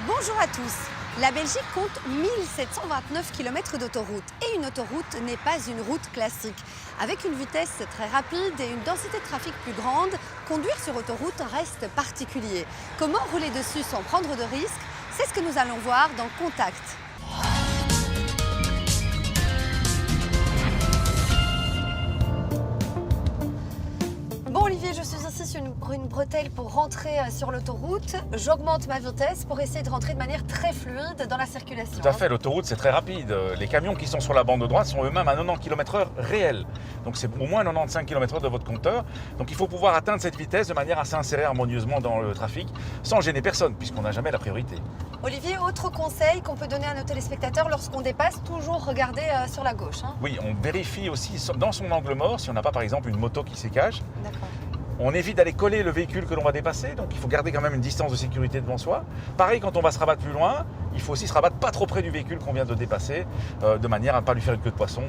Bonjour à tous. La Belgique compte 1729 km d'autoroute et une autoroute n'est pas une route classique. Avec une vitesse très rapide et une densité de trafic plus grande, conduire sur autoroute reste particulier. Comment rouler dessus sans prendre de risques? C'est ce que nous allons voir dans Contact. Bon Olivier, je suis ici sur une bretelle pour rentrer sur l'autoroute. J'augmente ma vitesse pour essayer de rentrer de manière très fluide dans la circulation. Tout à fait, l'autoroute c'est très rapide. Les camions qui sont sur la bande de droite sont eux-mêmes à 90 km/h réel. Donc c'est au moins 95 km/h de votre compteur. Donc il faut pouvoir atteindre cette vitesse de manière à s'insérer harmonieusement dans le trafic sans gêner personne puisqu'on n'a jamais la priorité. Olivier, autre conseil qu'on peut donner à nos téléspectateurs lorsqu'on dépasse, toujours regarder sur la gauche. Oui, on vérifie aussi dans son angle mort si on n'a pas par exemple une moto qui s'écache. D'accord. On évite d'aller coller le véhicule que l'on va dépasser, donc il faut garder quand même une distance de sécurité devant soi. Pareil, quand on va se rabattre plus loin, il faut aussi se rabattre pas trop près du véhicule qu'on vient de dépasser, de manière à ne pas lui faire une queue de poisson,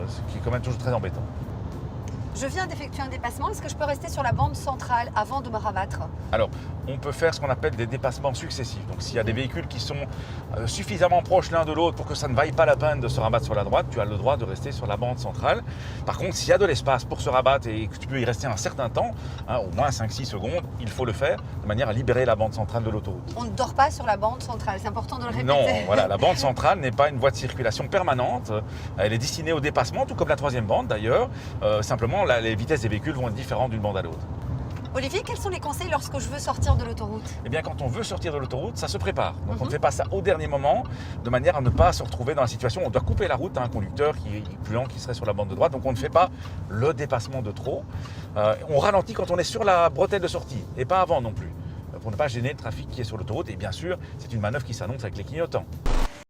ce qui est quand même toujours très embêtant. Je viens d'effectuer un dépassement, est-ce que je peux rester sur la bande centrale avant de me rabattre? Alors, on peut faire ce qu'on appelle des dépassements successifs. Donc, s'il y a des véhicules qui sont suffisamment proches l'un de l'autre pour que ça ne vaille pas la peine de se rabattre sur la droite, tu as le droit de rester sur la bande centrale. Par contre, s'il y a de l'espace pour se rabattre et que tu peux y rester un certain temps, au moins 5-6 secondes, il faut le faire de manière à libérer la bande centrale de l'autoroute. On ne dort pas sur la bande centrale, c'est important de le répéter. Non, voilà, la bande centrale n'est pas une voie de circulation permanente. Elle est destinée au dépassement, tout comme la troisième bande d'ailleurs. Simplement, les vitesses des véhicules vont être différentes d'une bande à l'autre. Olivier, quels sont les conseils lorsque je veux sortir de l'autoroute? Eh bien, quand on veut sortir de l'autoroute, ça se prépare. Donc, on ne fait pas ça au dernier moment, de manière à ne pas se retrouver dans la situation où on doit couper la route à un conducteur qui est plus lent, qui serait sur la bande de droite. Donc, on ne fait pas le dépassement de trop. On ralentit quand on est sur la bretelle de sortie, et pas avant non plus, pour ne pas gêner le trafic qui est sur l'autoroute. Et bien sûr, c'est une manœuvre qui s'annonce avec les clignotants.